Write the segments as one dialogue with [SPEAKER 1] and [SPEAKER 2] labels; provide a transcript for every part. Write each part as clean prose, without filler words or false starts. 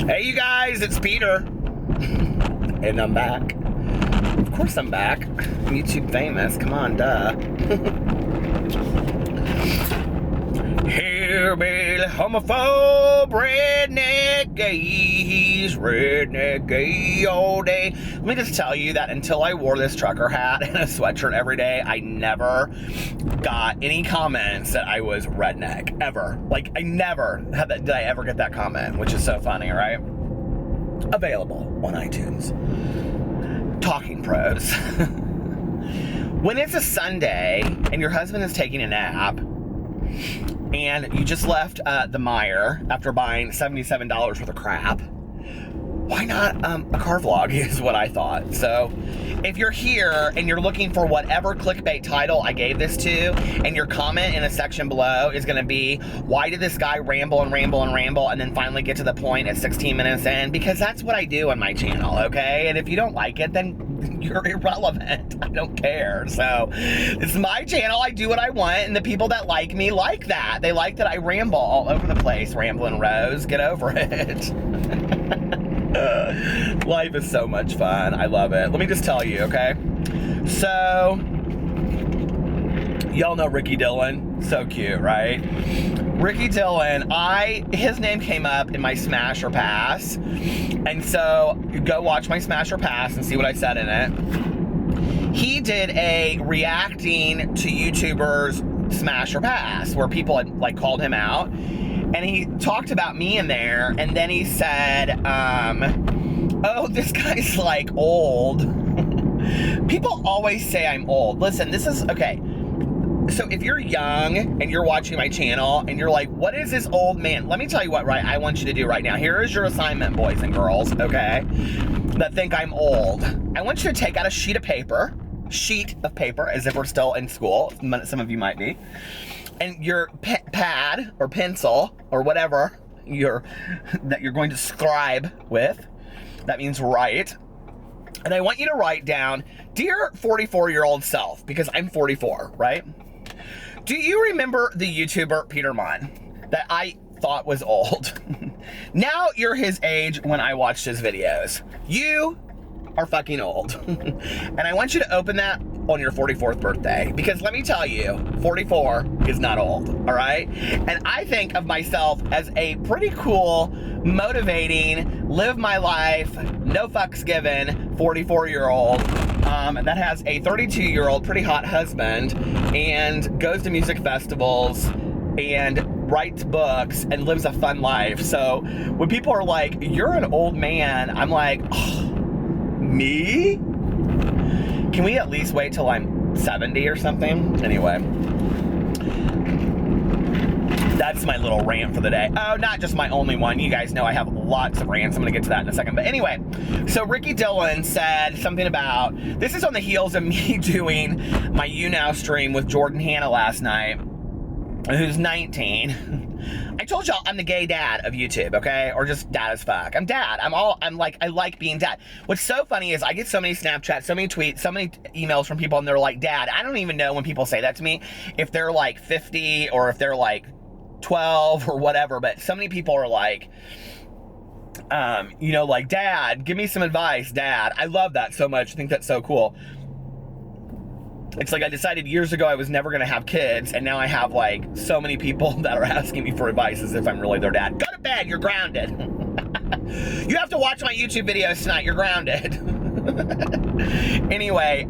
[SPEAKER 1] Hey you guys, it's Peter. And I'm back. Of course I'm back. I'm YouTube famous. Come on, duh. Hillbilly, homophobe, redneck gays, redneck gay all day. Let me just tell you that until I wore this trucker hat and a sweatshirt every day, I never got any comments that I was redneck, ever. Like, I never had that, did I ever get that comment, which is so funny, right? Available on iTunes. Talking Pros. When it's a Sunday and your husband is taking a nap, and you just left the Meijer after buying $77 worth of crap, why not a car vlog is what I thought. So if you're here and you're looking for whatever clickbait title I gave this to, and your comment in the section below is gonna be, why did this guy ramble and ramble and ramble and then finally get to the point at 16 minutes in? Because that's what I do on my channel, okay? And if you don't like it, then you're irrelevant. I don't care. So it's my channel. I do what I want, and the people that like me like that. They like that I ramble all over the place. Ramblin' Rose, get over it. Life is so much fun. I love it. Let me just tell you, okay? So, y'all know Ricky Dillon. So cute, right? Ricky Dillon, his name came up in my Smash or Pass. And so, go watch my Smash or Pass and see what I said in it. He did a reacting to YouTubers Smash or Pass, where people had like called him out. And he talked about me in there, and then he said, oh, this guy's like old. People always say I'm old. Listen, this is, okay. So if you're young and you're watching my channel and you're like, what is this old man? Let me tell you what, right, I want you to do right now. Here is your assignment, boys and girls, okay, that think I'm old. I want you to take out a sheet of paper, as if we're still in school. Some of you might be. And your pad or pencil or whatever that you're going to scribe with, that means write. And I want you to write down, dear 44-year-old self, because I'm 44, right? Do you remember the YouTuber Peter Monn that I thought was old? Now you're his age when I watched his videos. You are fucking old. And I want you to open that on your 44th birthday, because let me tell you, 44 is not old, all right? And I think of myself as a pretty cool, motivating, live my life, no fucks given 44-year-old that has a 32-year-old pretty hot husband and goes to music festivals and writes books and lives a fun life. So when people are like, you're an old man, I'm like, oh, me? Can we at least wait till I'm 70 or something? Anyway, that's my little rant for the day. Oh, not just my only one. You guys know I have lots of rants. I'm gonna get to that in a second. But anyway, so Ricky Dillon said something about, this is on the heels of me doing my You Now stream with Jordan Hannah last night, who's 19. I told y'all I'm the gay dad of YouTube, okay? Or just dad as fuck. I'm dad. I like being dad. What's so funny is I get so many Snapchats, so many tweets, so many emails from people, and they're like, Dad. I don't even know when people say that to me, if they're like 50 or if they're like 12 or whatever, but so many people are like, you know, like, Dad, give me some advice, Dad. I love that so much. I think that's so cool. It's like I decided years ago I was never going to have kids, and now I have like so many people that are asking me for advice as if I'm really their dad. Go to bed, you're grounded. You have to watch my YouTube videos tonight, you're grounded. Anyway,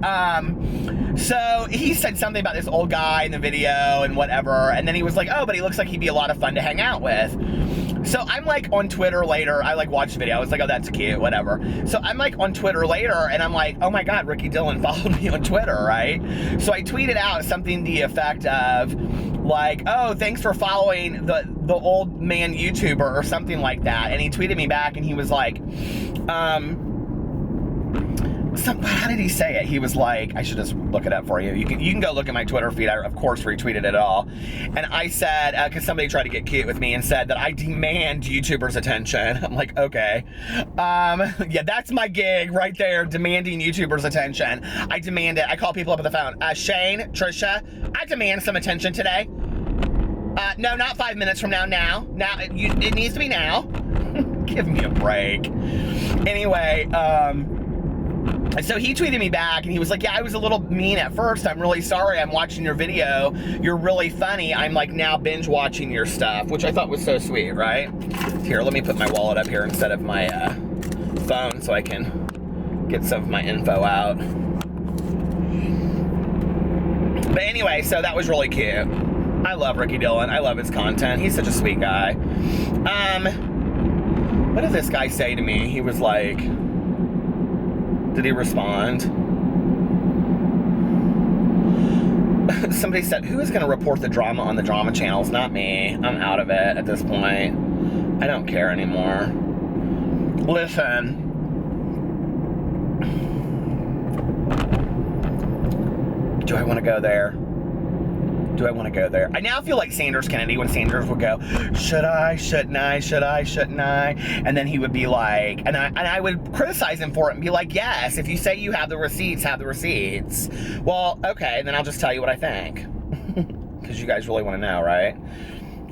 [SPEAKER 1] so he said something about this old guy in the video and whatever, and then he was like, oh, but he looks like he'd be a lot of fun to hang out with. So I'm like on Twitter later, I like watched the video, I was like, oh, that's cute, whatever. So I'm like on Twitter later, and I'm like, oh my God, Ricky Dillon followed me on Twitter, right? So I tweeted out something to the effect of, like, oh, thanks for following the old man YouTuber or something like that. And he tweeted me back, and he was like, how did he say it? He was like, I should just look it up for you. You can go look at my Twitter feed. I, of course, retweeted it all. And I said, because somebody tried to get cute with me and said that I demand YouTubers' attention. I'm like, okay. Yeah, that's my gig right there, demanding YouTubers' attention. I demand it. I call people up on the phone. Shane, Trisha, I demand some attention today. No, not 5 minutes from now. Now, it needs to be now. Give me a break. Anyway, so he tweeted me back and he was like, yeah, I was a little mean at first. I'm really sorry. I'm watching your video. You're really funny. I'm like now binge watching your stuff, which I thought was so sweet, right? Here, let me put my wallet up here instead of my phone so I can get some of my info out. But anyway, so that was really cute. I love Ricky Dillon. I love his content. He's such a sweet guy. What did this guy say to me? He was like, did he respond? Somebody said, who is going to report the drama on the drama channels? Not me. I'm out of it at this point. I don't care anymore. Listen. Do I want to go there? Do I want to go there? I now feel like Sanders Kennedy when Sanders would go, should I, shouldn't I, should I, shouldn't I? And then he would be like, and I would criticize him for it and be like, yes, if you say you have the receipts, have the receipts. Well, okay, then I'll just tell you what I think. Because you guys really want to know, right?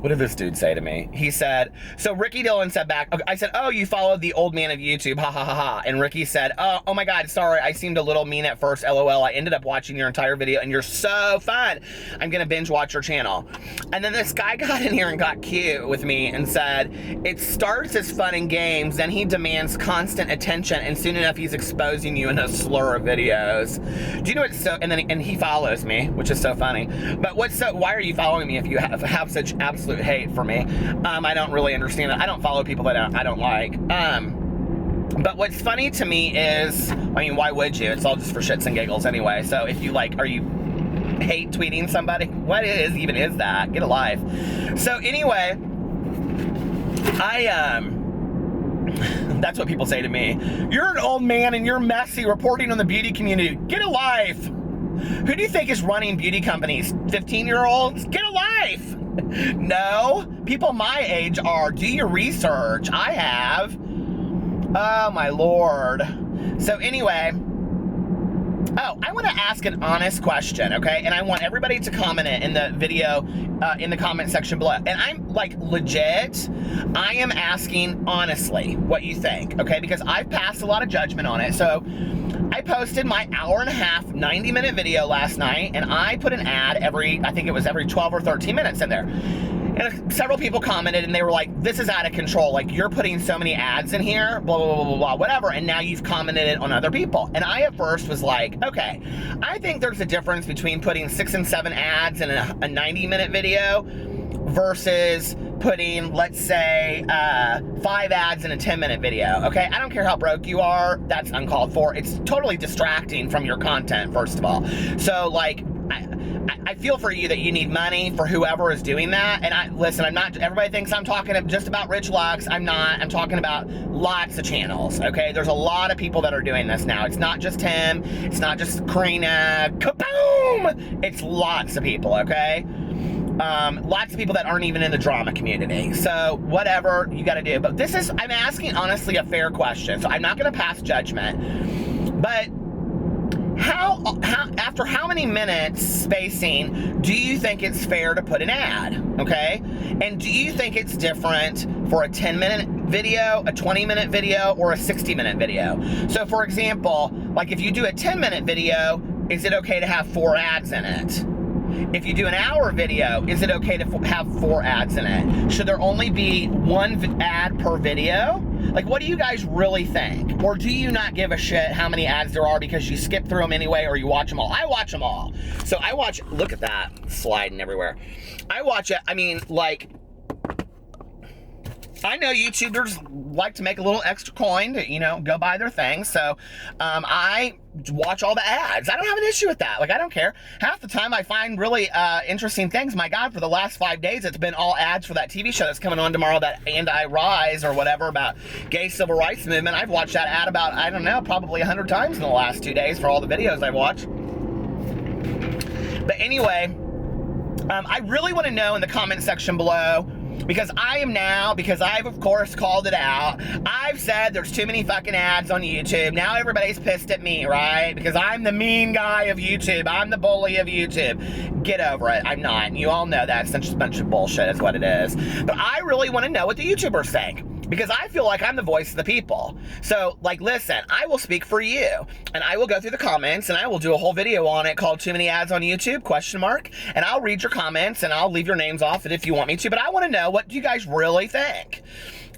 [SPEAKER 1] What did this dude say to me? He said, so Ricky Dillon said back, I said, oh, you followed the old man of YouTube, ha ha ha ha. And Ricky said, oh my God, sorry, I seemed a little mean at first, LOL. I ended up watching your entire video and you're so fun. I'm gonna binge watch your channel. And then this guy got in here and got cute with me and said, it starts as fun and games, then he demands constant attention and soon enough he's exposing you in a slur of videos. Do you know what's so, and he follows me, which is so funny. But why are you following me if you have such absolute hate for me? I don't really understand it. I don't follow people that I don't like. But what's funny to me is, I mean, why would you? It's all just for shits and giggles anyway. So if you like, are you hate tweeting somebody? What even is that? Get a life. So anyway, that's what people say to me. You're an old man and you're messy reporting on the beauty community. Get a life. Who do you think is running beauty companies? 15-year-olds? Get a life. No, people my age are. Do your research. I have. Oh my Lord. So anyway, I want to ask an honest question, okay? And I want everybody to comment it in the video, in the comment section below. And I'm like legit, I am asking honestly what you think, okay? Because I've passed a lot of judgment on it. So I posted my hour-and-a-half, 90-minute video last night, and I put an ad I think it was every 12 or 13 minutes in there. And several people commented, and they were like, this is out of control. Like, you're putting so many ads in here, blah, blah, blah, blah, blah, whatever, and now you've commented it on other people. And I, at first, was like, okay, I think there's a difference between putting 6 and 7 ads in a 90-minute video versus putting, let's say, 5 ads in a 10-minute video, okay? I don't care how broke you are. That's uncalled for. It's totally distracting from your content, first of all. So, like, I feel for you that you need money for whoever is doing that. And listen, I'm not, everybody thinks I'm talking just about Rich Lux. I'm not. I'm talking about lots of channels, okay? There's a lot of people that are doing this now. It's not just him. It's not just Karina. Kaboom! It's lots of people, okay? Lots of people that aren't even in the drama community. So whatever you got to do. But I'm asking honestly a fair question. So I'm not going to pass judgment. But after how many minutes spacing do you think it's fair to put an ad, okay? And do you think it's different for a 10-minute video, a 20-minute video, or a 60-minute video? So for example, like if you do a 10-minute video, is it okay to have 4 ads in it? If you do an hour video, is it okay to have 4 ads in it? Should there only be 1 ad per video? Like, what do you guys really think? Or do you not give a shit how many ads there are because you skip through them anyway or you watch them all? I watch them all. So I watch, look at that, sliding everywhere. I watch it, I mean, like, I know YouTubers like to make a little extra coin to, you know, go buy their things. So I watch all the ads. I don't have an issue with that. Like, I don't care. Half the time I find really interesting things. My God, for the last 5 days, it's been all ads for that TV show that's coming on tomorrow, that And I Rise or whatever, about gay civil rights movement. I've watched that ad about, I don't know, probably 100 times in the last 2 days for all the videos I've watched. But anyway, I really want to know in the comment section below, because I've of course called it out. I've said there's too many fucking ads on YouTube. Now everybody's pissed at me, right? Because I'm the mean guy of YouTube. I'm the bully of YouTube. Get over it. I'm not. You all know that. It's just a bunch of bullshit is what it is. But I really want to know what the YouTubers think. because I feel like I'm the voice of the people. So, like, listen, I will speak for you, and I will go through the comments, and I will do a whole video on it called Too Many Ads on YouTube, ? And I'll read your comments, and I'll leave your names off it if you want me to, but I want to know, what do you guys really think?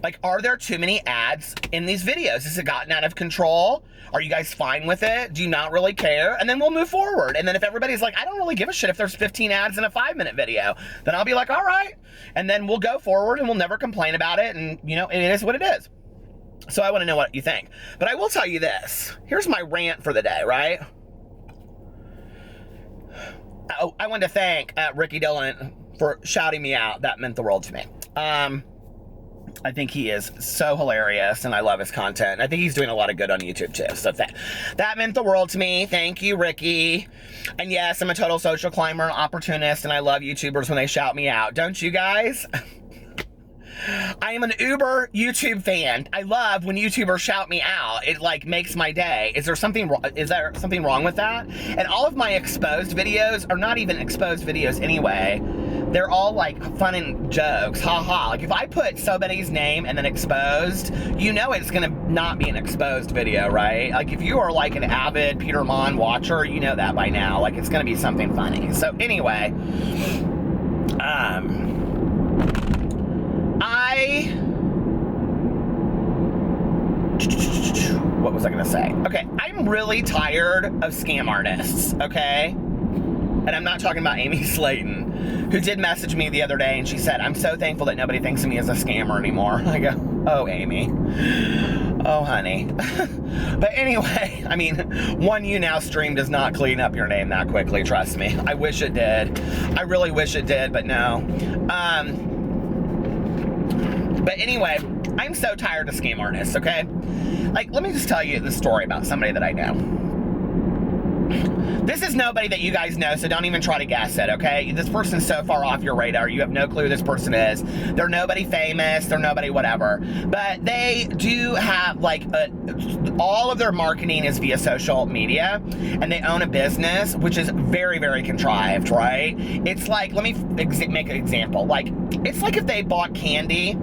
[SPEAKER 1] Like, are there too many ads in these videos? Has it gotten out of control? Are you guys fine with it? Do you not really care? And then we'll move forward. And then if everybody's like, I don't really give a shit if there's 15 ads in a 5-minute video, then I'll be like, all right. And then we'll go forward and we'll never complain about it. And, you know, it is what it is. So I want to know what you think. But I will tell you this. Here's my rant for the day, right? Oh, I want to thank Ricky Dillon for shouting me out. That meant the world to me. I think he is so hilarious, and I love his content. I think he's doing a lot of good on YouTube, too. So that meant the world to me. Thank you, Ricky. And yes, I'm a total social climber and opportunist, and I love YouTubers when they shout me out. Don't you guys? I am an uber YouTube fan. I love when YouTubers shout me out. It, like, makes my day. Is there something wrong with that? And all of my exposed videos are not even exposed videos anyway. They're all, like, fun and jokes. Ha ha. Like, if I put somebody's name and then exposed, you know it's gonna not be an exposed video, right? Like, if you are, like, an avid Peter Monn watcher, you know that by now. Like, it's gonna be something funny. So, anyway. What was I gonna say? Okay, I'm really tired of scam artists, okay? And I'm not talking about Amy Slayton, who did message me the other day, and she said, I'm so thankful that nobody thinks of me as a scammer anymore. I go, oh, Amy. Oh, honey. But anyway, I mean, One You Now stream does not clean up your name that quickly, trust me. I wish it did. I really wish it did, but no. But anyway, I'm so tired of scam artists, okay? Like, let me just tell you the story about somebody that I know. This is nobody that you guys know, so don't even try to guess it, okay? This person's so far off your radar, you have no clue who this person is. They're nobody famous, they're nobody whatever. But they do have, like, all of their marketing is via social media, and they own a business, which is very, very contrived, right? It's like, let me make an example. Like, it's like if they bought candy,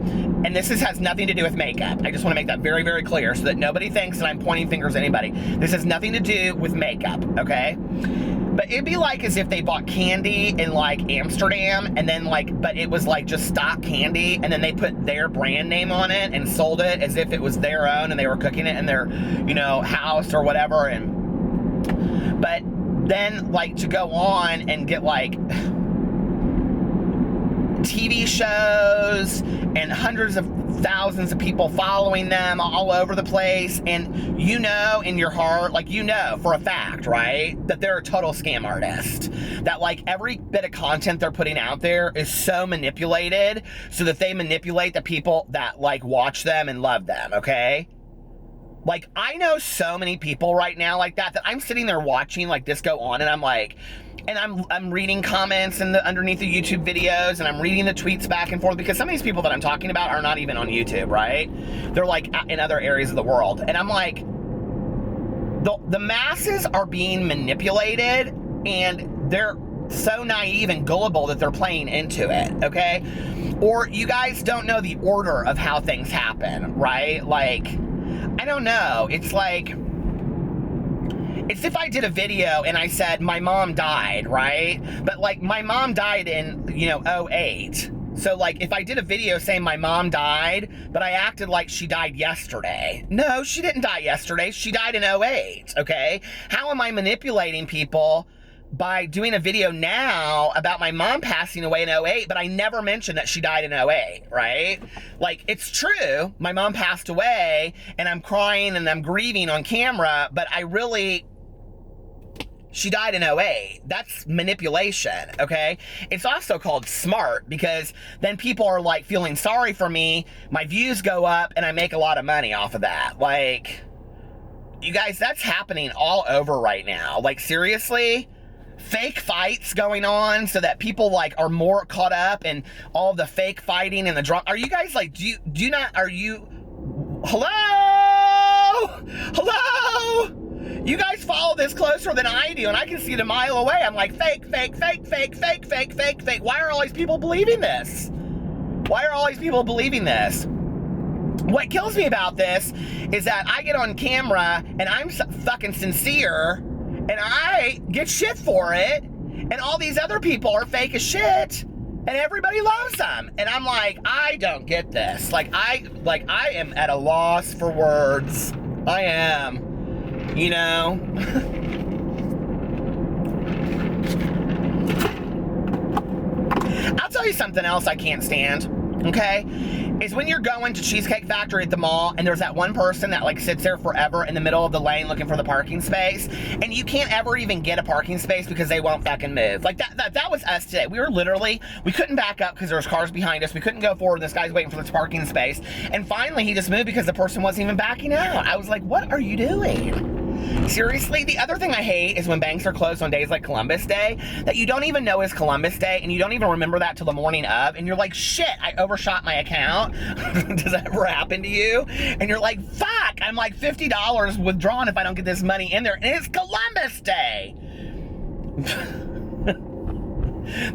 [SPEAKER 1] and this has nothing to do with makeup. I just want to make that very, very clear so that nobody thinks that I'm pointing fingers at anybody. This has nothing to do with makeup, okay? But it'd be like as if they bought candy in, like, Amsterdam, and then, like, but it was, like, just stock candy, and then they put their brand name on it and sold it as if it was their own, and they were cooking it in their, you know, house or whatever. And but then, like, to go on and get, like, TV shows and hundreds of thousands of people following them all over the place, and you know in your heart, like, you know for a fact, right, that they're a total scam artist, that, like, every bit of content they're putting out there is so manipulated so that they manipulate the people that, like, watch them and love them, okay? Like, I know so many people right now like that I'm sitting there watching, like, this go on, and I'm like, and I'm reading comments underneath the YouTube videos, and I'm reading the tweets back and forth, because some of these people that I'm talking about are not even on YouTube, right? They're, like, in other areas of the world. And I'm like, the masses are being manipulated, and they're so naive and gullible that they're playing into it, okay? Or you guys don't know the order of how things happen, right? Like, I don't know. It's like, it's if I did a video and I said my mom died, right? But, like, my mom died in, you know, 2008. So, like, if I did a video saying my mom died, but I acted like she died yesterday. No, she didn't die yesterday. She died in 2008, okay? How am I manipulating people by doing a video now about my mom passing away in 2008, but I never mentioned that she died in 2008, right? Like, it's true, my mom passed away, and I'm crying and I'm grieving on camera, but she died in 2008. That's manipulation, okay? It's also called smart, because then people are, like, feeling sorry for me, my views go up, and I make a lot of money off of that. Like, you guys, that's happening all over right now. Like, seriously? Fake fights going on so that people, like, are more caught up in all the fake fighting and the drama. Are you guys, like, hello? You guys follow this closer than I do, and I can see it a mile away. I'm like, fake. Why are all these people believing this? what kills me about this is that I get on camera and I'm fucking sincere and I get shit for it, and all these other people are fake as shit and everybody loves them. And I'm like, I don't get this. Like I am at a loss for words. I am, you know? I'll tell you something else I can't stand, okay? Is when you're going to Cheesecake Factory at the mall and there's that one person that like sits there forever in the middle of the lane looking for the parking space, and you can't ever even get a parking space because they won't fucking move. Like that was us today. We couldn't back up because there was cars behind us. We couldn't go forward. This guy's waiting for this parking space. And finally he just moved because the person wasn't even backing out. I was like, what are you doing? Seriously? The other thing I hate is when banks are closed on days like Columbus Day that you don't even know is Columbus Day, and you don't even remember that till the morning of, and you're like, shit, I overshot my account. Does that ever happen to you? And you're like, fuck, I'm like $50 withdrawn if I don't get this money in there, and it's Columbus Day.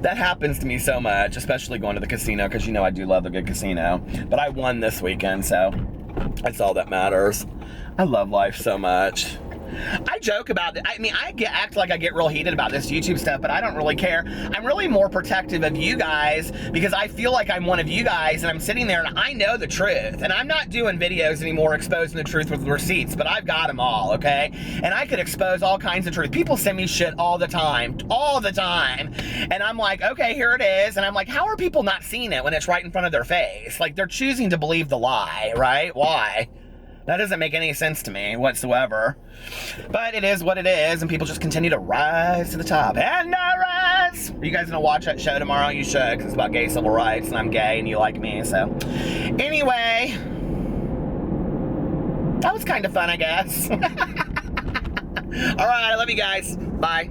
[SPEAKER 1] That happens to me so much, especially going to the casino, because you know I do love a good casino. But I won this weekend, so that's all that matters. I love life so much. I joke about it. I mean, act like I get real heated about this YouTube stuff, but I don't really care. I'm really more protective of you guys because I feel like I'm one of you guys, and I'm sitting there and I know the truth. And I'm not doing videos anymore exposing the truth with receipts, but I've got them all, okay? And I could expose all kinds of truth. People send me shit all the time. And I'm like, okay, here it is. And I'm like, how are people not seeing it when it's right in front of their face? Like, they're choosing to believe the lie, right? Why? That doesn't make any sense to me whatsoever. But it is what it is, and people just continue to rise to the top. And I rise! Are you guys gonna watch that show tomorrow? You should, because it's about gay civil rights, and I'm gay, and you like me, so. Anyway. That was kind of fun, I guess. Alright, I love you guys. Bye.